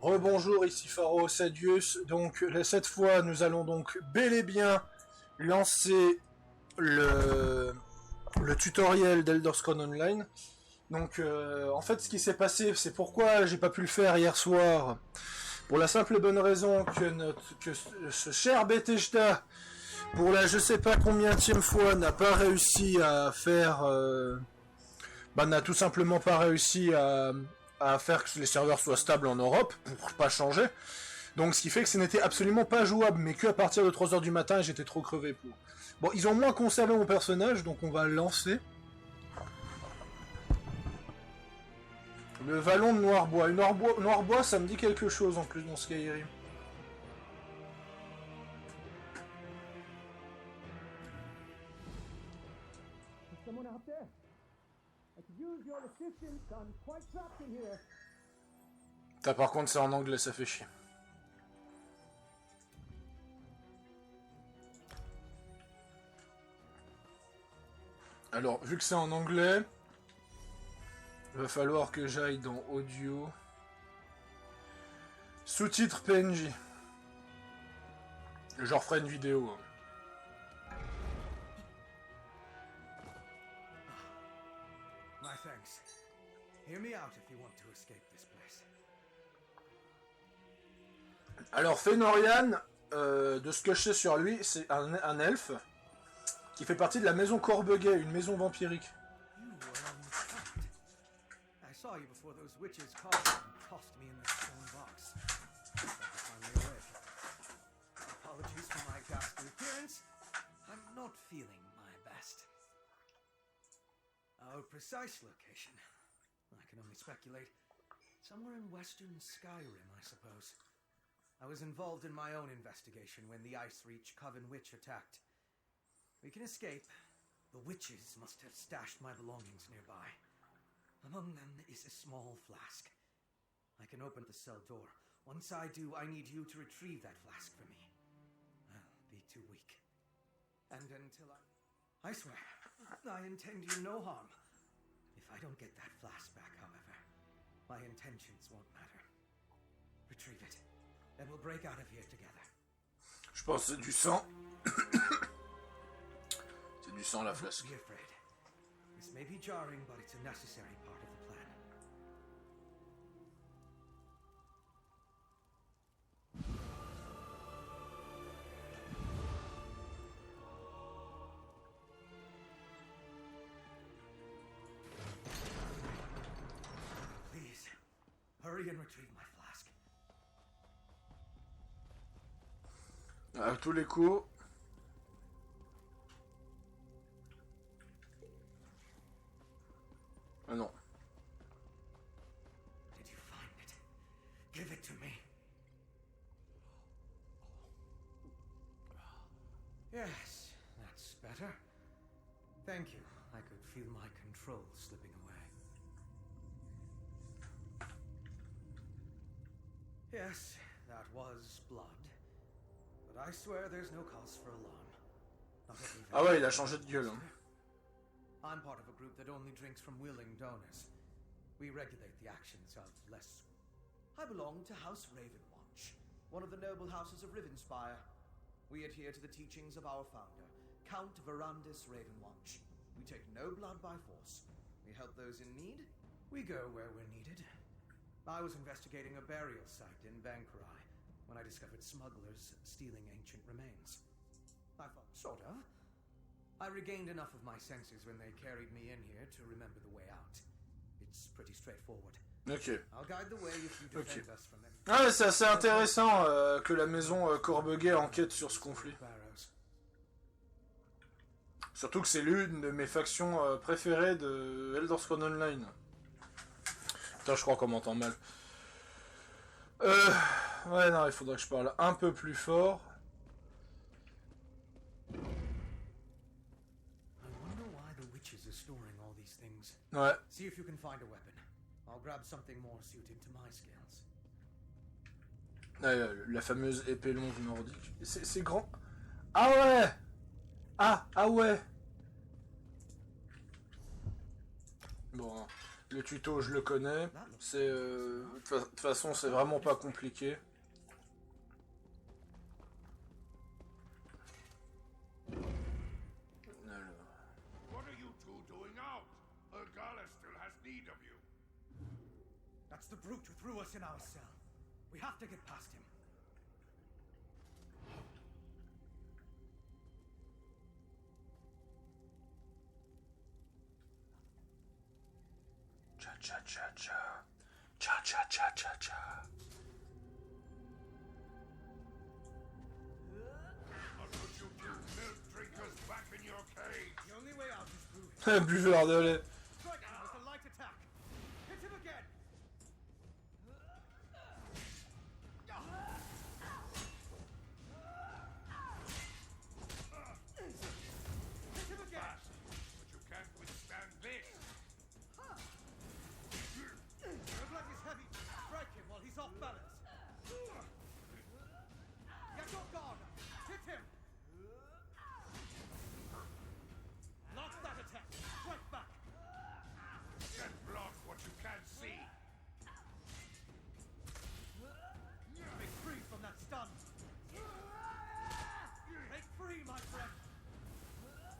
Rebonjour, ici Pharos Sadius. Donc cette fois, nous allons donc bel et bien lancer le tutoriel d'Elder Scrolls Online. Donc en fait, ce qui s'est passé, c'est pourquoi j'ai pas pu le faire hier soir. Pour la simple et bonne raison que ce cher Bethesda, pour la je sais pas combienième fois, n'a pas réussi à faire... n'a tout simplement pas réussi à faire que les serveurs soient stables en Europe, pour pas changer. Donc ce qui fait que ce n'était absolument pas jouable, mais que à partir de 3h du matin, j'étais trop crevé pour. Bon, ils ont moins conservé mon personnage, donc on va le lancer. Le Vallon de Noirbois. Noirbois, ça me dit quelque chose en plus dans Skyrim. Par contre, c'est en anglais, ça fait chier. Alors, vu que c'est en anglais, il va falloir que j'aille dans Audio. Sous-titres PNJ. Je referai une vidéo. My thanks. Hear me out if you want to escape this place. Alors, Fenorian, de ce que je sais sur lui, c'est un elfe qui fait partie de la maison Corbeguet, une maison vampirique. I saw you before those witches called and tossed me in the stone box. Apologies for my ghastly appearance. I'm not feeling my best. Our precise location, I can only speculate. Somewhere in western Skyrim, I suppose. I was involved in my own investigation when the Ice Reach Coven Witch attacked. We can escape. The witches must have stashed my belongings nearby. Among them is a small flask. I can open the cell door. Once I do, I need you to retrieve that flask for me. I'll be too weak. And until I swear, I intend you no harm. If I don't get that flask back, however, my intentions won't matter. Retrieve it. Then we'll break out of here together. Je pense que c'est du sang. C'est du sang la flasque. Don't be afraid. This may be jarring, but it's a necessary part of the plan. Please, hurry and retrieve my flask. À tous les coups. Ah non. Did you find it? Give it to me. Yes, that's better. Thank you. I could feel my control slipping away. Yes, that was blood. But I swear there's no cause for alarm. Ah ouais, il a changé de gueule. Hein. I'm part of a group that only drinks from willing donors. We regulate the actions of less... I belong to House Ravenwatch, one of the noble houses of Rivenspire. We adhere to the teachings of our founder, Count Verandis Ravenwatch. We take no blood by force. We help those in need. We go where we're needed. I was investigating a burial site in Bankurai when I discovered smugglers stealing ancient remains. I thought, sort of. I regained enough of my senses when they carried me in here to remember the way out. It's pretty straightforward. Ok. I'll guide the way if you defend us from any... Ah, c'est assez intéressant que la maison Corbeguet enquête sur ce conflit. Surtout que c'est l'une de mes factions préférées de Elder Scrolls Online. Putain, je crois qu'on m'entend mal. Ouais, non, il faudrait que je parle un peu plus fort. Ouais. See if you can find a weapon. I'll grab something more suited to my scales. La fameuse épée longue nordique. C'est grand. Ah ouais. Ah ouais. Bon, Le tuto, je le connais. C'est de toute façon, c'est vraiment pas compliqué. What are you two doing out? Ergala still has need of you. That's the brute who threw us in our cell. We have to get past him. Cha-cha-cha-cha. Cha-cha-cha-cha-cha. I'll put you two milk drinkers back in your cage. The only way out is through him. Un buveur de lait. Strike him with a light attack. Hit him again. Hit him again. But you can't withstand this. Your blood is heavy. Strike him while he's off balance. Get your guard up. Hit him. Lock that attack. Strike back. Then block what you can't see. Break free from that stun. Break free, my friend.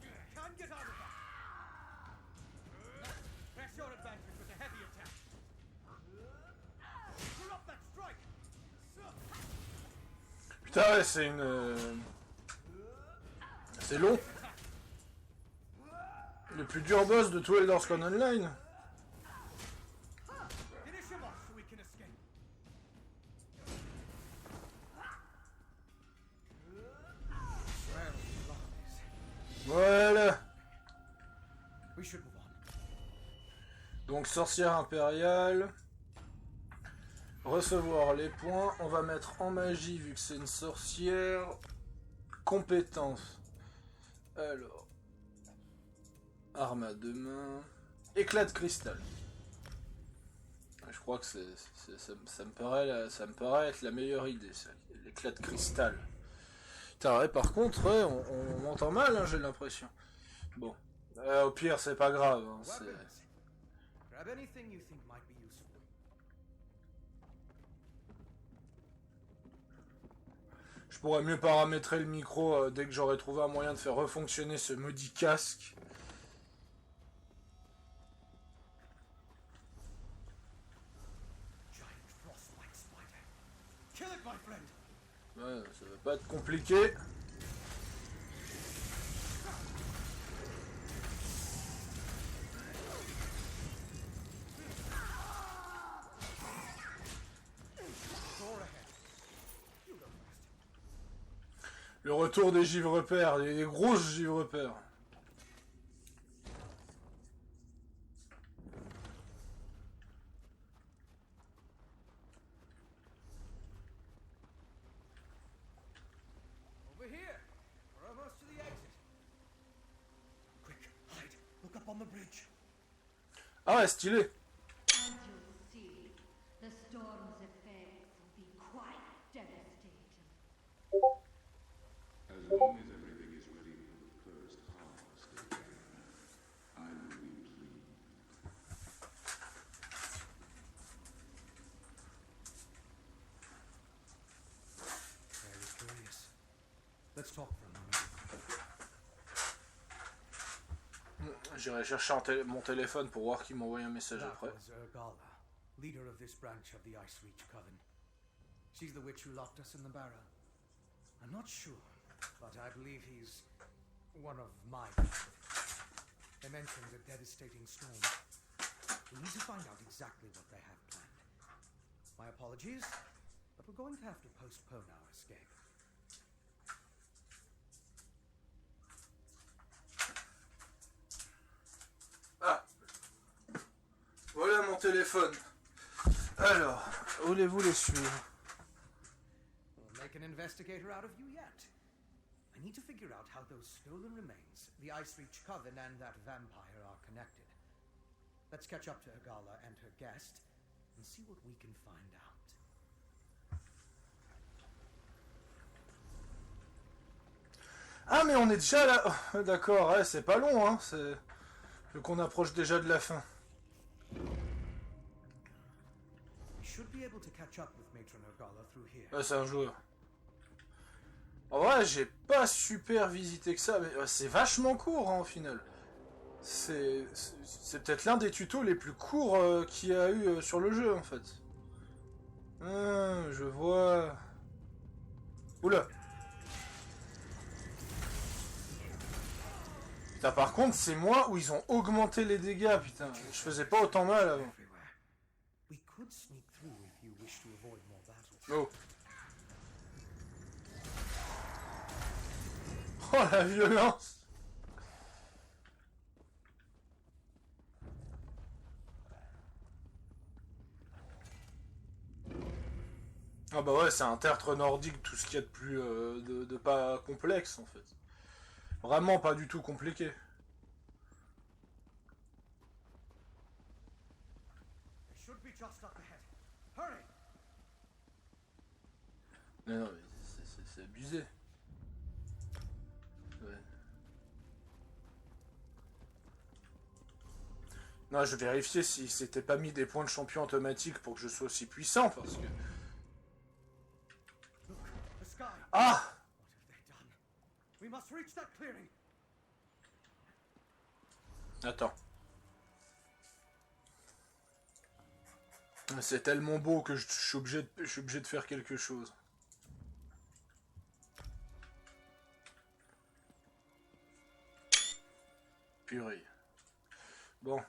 You can get out of that. Now, press your advantage with a heavy attack. Interrupt that strike. Putain, ouais, c'est une... C'est long. Le plus dur boss de tout Elder Scrolls Online. Finish him off so we can escape. Voilà. We should move on. Donc sorcière impériale. Recevoir les points. On va mettre en magie vu que c'est une sorcière. Compétence. Alors. Arme à deux mains. Éclat de cristal. Je crois que ça me paraît être la meilleure idée, ça. L'éclat de cristal. Putain, ouais, par contre, ouais, on m'entend mal, hein, j'ai l'impression. Bon. Au pire, c'est pas grave. Hein, Weapons. Grab anything you think might be useful. je pourrais mieux paramétrer le micro dès que j'aurai trouvé un moyen de faire refonctionner ce maudit casque. Giant frostbite spider. Kill it, my friend. Ouais, ça va pas être compliqué. Door ahead. You go first. Le retour des givre-pères, des grosses givre-pères. Over here. We're almost to the exit. Quick, hide. Look up on the bridge. Ah ouais, stylé. As you'll see, the storm's effects will be quite devastating. As long as everything is ready for the first harvest again, I will be pleased. Very curious. Let's talk for a moment. J'irai chercher mon téléphone pour voir qui m'a envoyé un message That après. was Ergala, leader of this branch of the Ice Reach Coven. She's the witch who locked us in the barrow. I'm not sure, but I believe he's one of my kind. They mentioned a devastating storm. We need to find out exactly what they have planned. My apologies, but we're going to have to postpone our escape. Ah, voilà mon téléphone. Alors, voulez-vous les suivre? We'll make an investigator out of you yet. I need to figure out how those stolen remains, the Ice Reach Coven, and that vampire are connected. Let's catch up to Ergala and her guest and see what we can find out. Ah mais on est déjà là. D'accord, ouais, c'est pas long, hein. C'est qu'on approche déjà de la fin. should be able to catch up with Matron Urgala through here. Ah, c'est un joueur. En vrai, j'ai pas super visité que ça, mais c'est vachement court hein, au final. C'est peut-être l'un des tutos les plus courts qu'il y a eu sur le jeu en fait. Je vois. Oula. Putain, par contre, c'est moi où ils ont augmenté les dégâts, putain. Je faisais pas autant mal avant. We could sneak through if you wish to avoid more battles. Oh. Oh la violence. Ah bah ouais, c'est un tertre nordique, tout ce qu'il y a de plus de pas complexe en fait. Vraiment pas du tout compliqué. They should be just up ahead. Hurry! Non, mais c'est abusé. Ouais. Non, je vérifiais s'il s'était pas mis des points de champion automatiques pour que je sois aussi puissant, parce que... Look, the sky. Ah! What have they done? We must reach that clearing. Attends. C'est tellement beau que je suis obligé de faire quelque chose. Purée. Bon.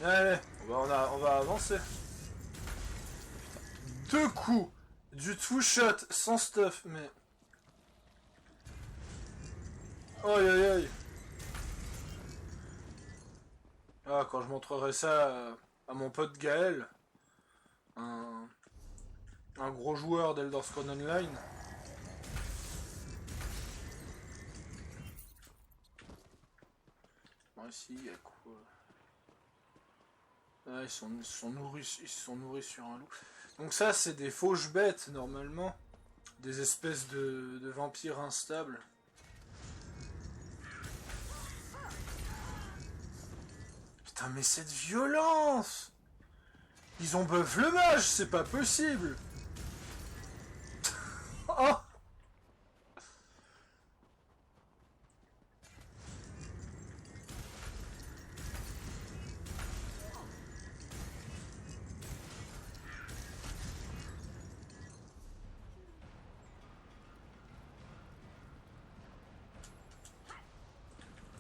Allez, on va avancer. Putain. 2 coups. Du two shot sans stuff, mais... Aïe aïe aïe. Ah, quand je montrerai ça à mon pote Gaël, un gros joueur d'Elder Scrolls Online. Bon, ici, il y a quoi? Ah, ils se sont nourris sur un loup. Donc ça, c'est des fauches bêtes, normalement. Des espèces de vampires instables. Putain, mais cette violence! Ils ont buff le mage, c'est pas possible! Oh!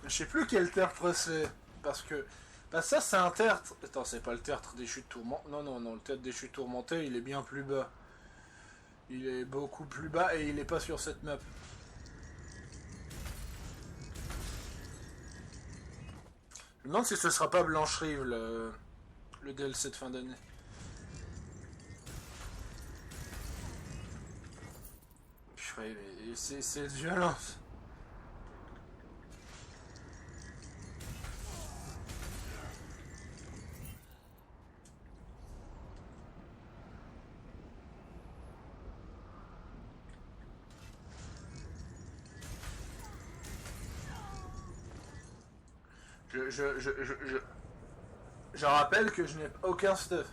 Je sais plus quel tertre c'est, parce que... Bah ça c'est un tertre... Attends, c'est pas le tertre des chutes tourmentées. Non, le tertre des chutes tourmentées, il est bien plus bas. Il est beaucoup plus bas et il est pas sur cette map. Je me demande si ce sera pas Blancherive, le DLC de fin d'année. Purée, mais c'est de violence. Je rappelle que je n'ai aucun stuff.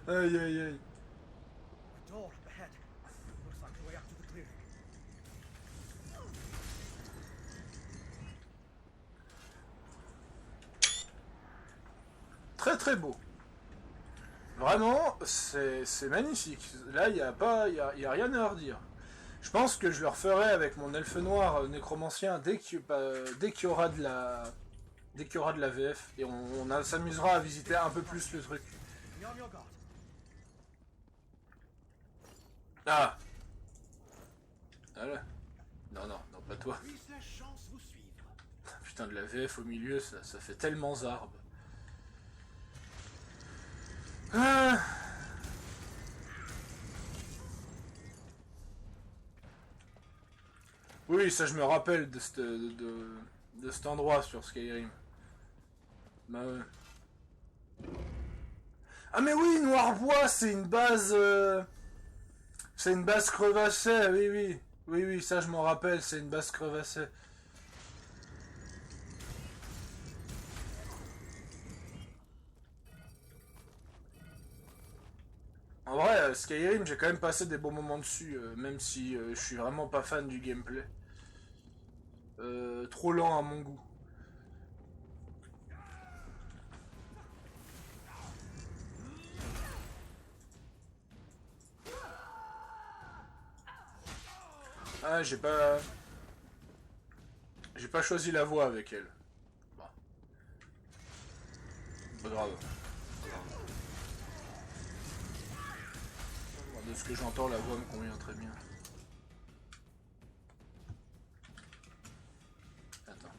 Aïe aïe aïe. A door up ahead. Looks like the way up to the clearing. Très très beau. Vraiment, c'est magnifique. Là, il n'y a rien à redire. Je pense que je le referai avec mon elfe noir nécromancien dès qu'il y aura de la VF et on s'amusera à visiter un peu plus le truc. Be on your guard. Ah. Voilà. Non, pas toi. Puisse la chance vous suivre. Putain, de la VF au milieu, ça fait tellement zarbe. Ah. Oui, ça je me rappelle de cet endroit sur Skyrim. Bah ouais. Ah mais oui, Noirbois, c'est une base... c'est une base crevassée, oui. Oui, ça je m'en rappelle, c'est une base crevassée. En vrai, Skyrim, j'ai quand même passé des bons moments dessus, même si je suis vraiment pas fan du gameplay. Trop lent à mon goût. Ah, j'ai pas choisi la voix avec elle. Bon. Pas grave. Bon, de ce que j'entends, la voix me convient très bien. Attends.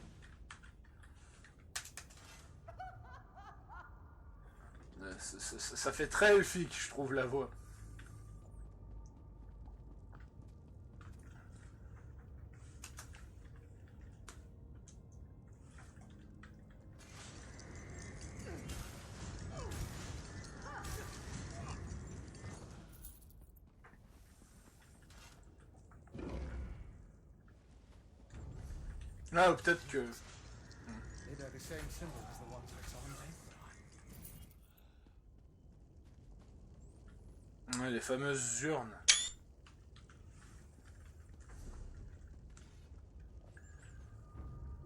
Ça fait très elfique, je trouve, la voix. Ah, ou peut-être que... They bear the same symbol as the ones I saw in Banquerai. Ouais, les fameuses urnes.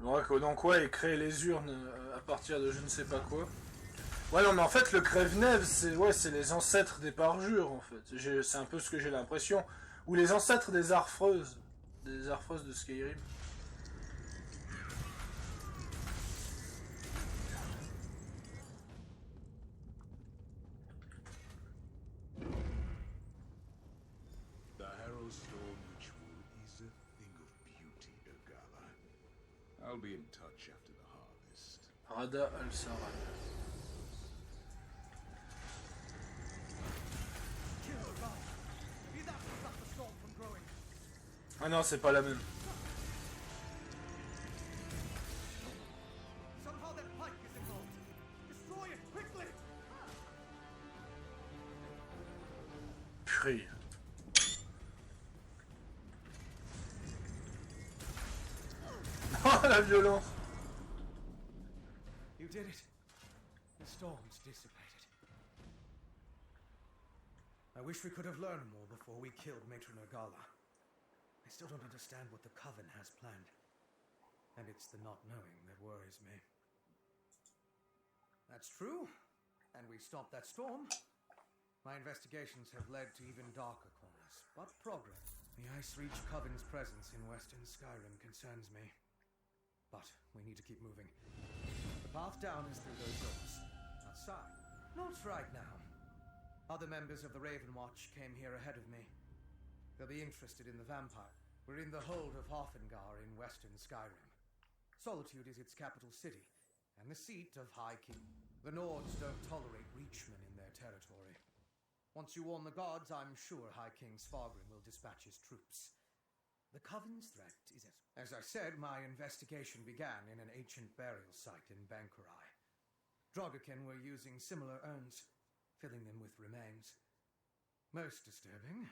Donc ouais, créer les urnes à partir de je ne sais pas quoi. Ouais, non, mais en fait, le Crève-Nève, c'est les ancêtres des parjures, en fait. C'est un peu ce que j'ai l'impression. Ou les ancêtres des Arfreuses. Des Arfreuses de Skyrim. The Harrow Storm ritual is a thing of beauty, Ergala. I'll be in touch after the harvest. Rada al-Saran. Maybe that will stop the storm from growing. Ah non, c'est pas la même. Somehow that pike is involved. Destroy it quickly. Purée. Oh, la violence. You did it. The storm's dissipated. I wish we could have learned more before we killed Matron Ergala. I still don't understand what the Coven has planned. And it's the not knowing that worries me. That's true. And we stopped that storm. My investigations have led to even darker corners, but progress. The Ice Reach Coven's presence in Western Skyrim concerns me. But we need to keep moving. The path down is through those doors. Outside. Not right now. Other members of the Raven Watch came here ahead of me. They'll be interested in the vampire. We're in the hold of Hofengar in Western Skyrim. Solitude is its capital city, and the seat of High King. The Nords don't tolerate Reachmen in their territory. Once you warn the gods, I'm sure High King Svargrim will dispatch his troops. The Coven's threat is as I said, my investigation began in an ancient burial site in Banquerai. Drogokin were using similar urns, filling them with remains. Most disturbing,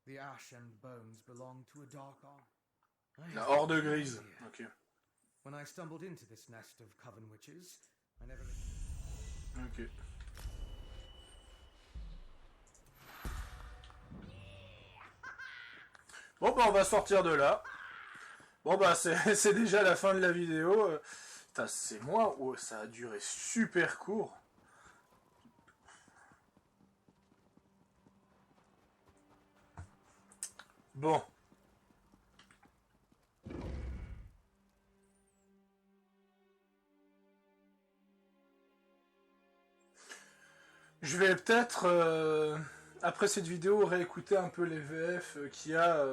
the ash and bones belonged to a dark arm. La Horde Grise. Ok. When I stumbled into this nest of Coven witches, I never... Ok. Bon bah on va sortir de là. Bon bah c'est déjà la fin de la vidéo. Putain, c'est moi où ça a duré super court. Bon. Je vais peut-être, après cette vidéo, réécouter un peu les VF qu'il y a,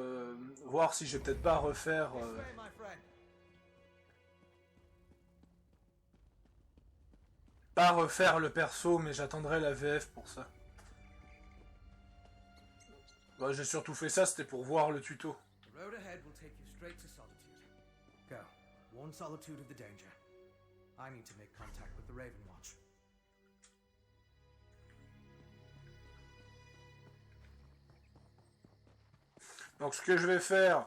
voir si j'ai peut-être pas à refaire... Pas refaire le perso, mais j'attendrai la VF pour ça. Bah, j'ai surtout fait ça, c'était pour voir le tuto. The road ahead will take you straight to Solitude. Go. Warn Solitude of the danger. I need to make contact with the Raven Watch. Donc ce que je vais faire,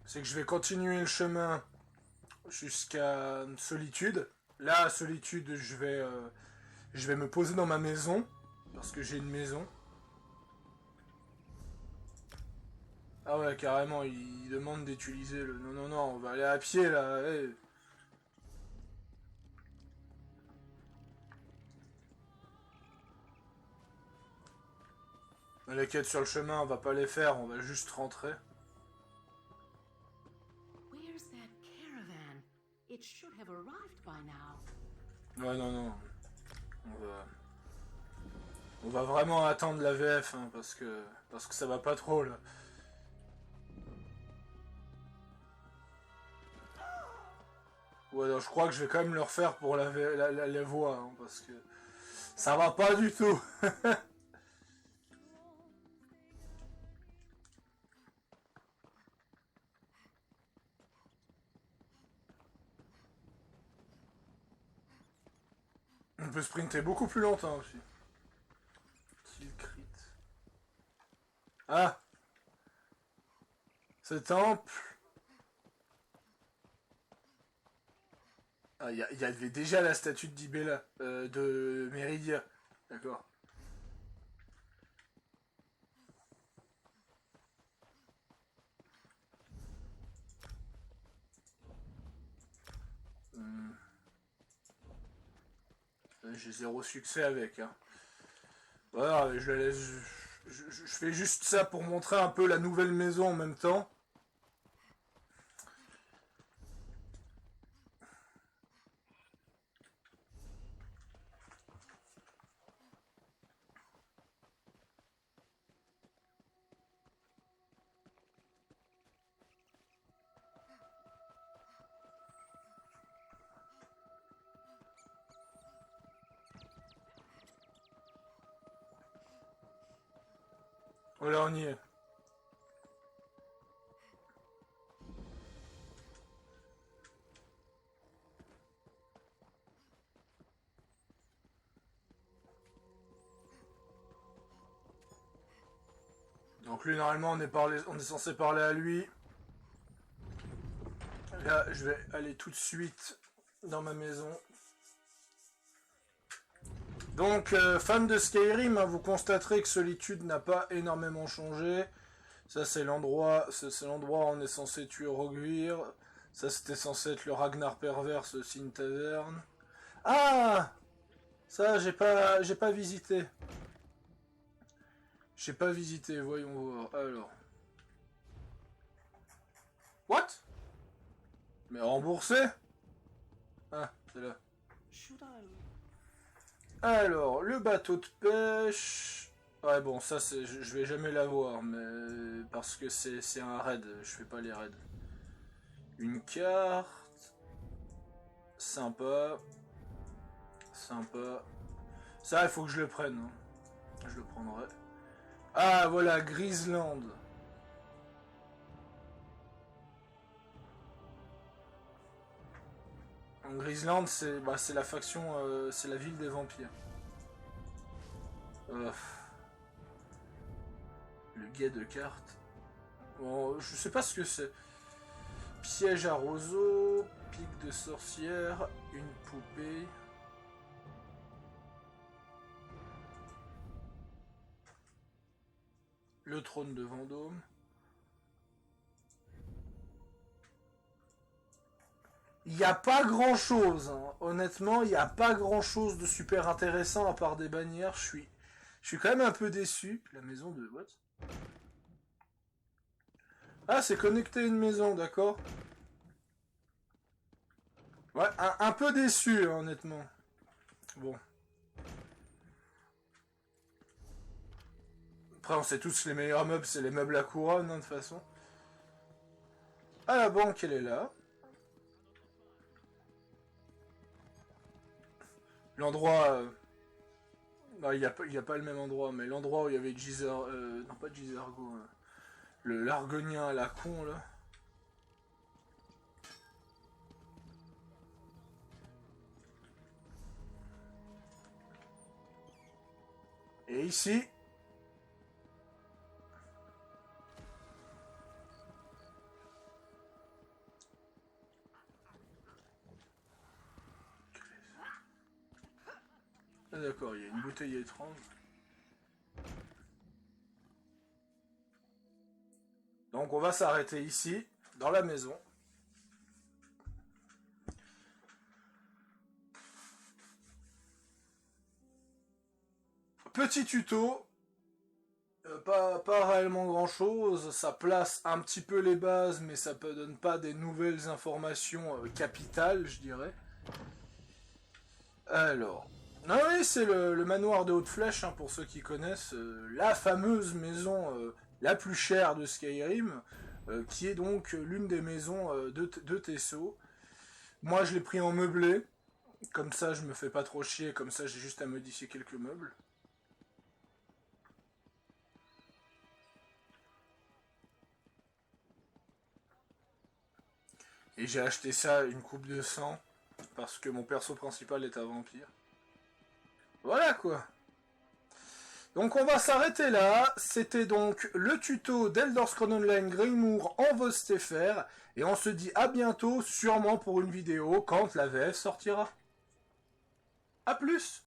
c'est que je vais continuer le chemin jusqu'à Solitude. Là, à Solitude, je vais me poser dans ma maison, parce que j'ai une maison. Ah ouais, carrément, il demande d'utiliser le... Non, non, non, on va aller à pied, là. Hey. Les quêtes sur le chemin, on va pas les faire, on va juste rentrer. Where's that caravan? It should have arrived by now. Ouais, non, non. On va vraiment attendre la VF, hein, parce que ça va pas trop, là. Ouais, alors, je crois que je vais quand même le refaire pour la voix, hein, parce que ça va pas du tout. On peut sprinter beaucoup plus longtemps aussi. Kill crit. Ah, ce temple. Ah, il y avait déjà la statue de Dibella, de Meridia. D'accord. J'ai zéro succès avec. Hein. Voilà, je la laisse. Je fais juste ça pour montrer un peu la nouvelle maison en même temps. Voilà, on y est. Donc lui, normalement, on est censé parler à lui. Là, je vais aller tout de suite dans ma maison. Donc, fan de Skyrim, hein, vous constaterez que Solitude n'a pas énormément changé. Ça, c'est l'endroit où on est censé tuer Roguir. Ça, c'était censé être le Ragnar Perverse, aussi une taverne. Ah! Ça, j'ai pas visité. J'ai pas visité, voyons voir. Alors. What? Mais remboursé? Ah, c'est là. Should I? Alors, le bateau de pêche... Ouais, bon, ça, je vais jamais l'avoir, mais... Parce que c'est un raid, je fais pas les raids. Une carte... Sympa. Sympa. Ça, il faut que je le prenne. Hein. Je le prendrai. Ah, voilà, Grisland. Grisland, c'est la faction... c'est la ville des vampires. Le guet de cartes. Bon, je sais pas ce que c'est. Piège à roseau, pique de sorcière, une poupée. Le trône de Vendôme. Il n'y a pas grand chose, hein. Honnêtement, il n'y a pas grand chose de super intéressant à part des bannières. Je suis quand même un peu déçu. La maison de... What? Ah, c'est connecté à une maison, d'accord. Ouais, un peu déçu, hein, honnêtement. Bon. Après, on sait tous que les meilleurs meubles, c'est les meubles à couronne, hein, de toute façon. Ah, la banque, elle est là. L'endroit... Non, il n'y a pas le même endroit, mais l'endroit où il y avait non, pas Gizergo. Le Largonien à la con, là. Et ici... Ah d'accord, il y a une bouteille étrange. Donc on va s'arrêter ici, dans la maison. Petit tuto, pas réellement grand chose, ça place un petit peu les bases, mais ça ne donne pas des nouvelles informations capitales, je dirais. Alors, ah oui, c'est le manoir de Haute Flèche, hein, pour ceux qui connaissent, la fameuse maison la plus chère de Skyrim, qui est donc l'une des maisons de Tesso. Moi je l'ai pris en meublé, comme ça je me fais pas trop chier, comme ça j'ai juste à modifier quelques meubles. Et j'ai acheté ça une coupe de sang, parce que mon perso principal est un vampire. Voilà quoi. Donc on va s'arrêter là. C'était donc le tuto d'Elder Scrolls Online Greymoor en VosTFR. Et on se dit à bientôt, sûrement pour une vidéo, quand la VF sortira. A plus!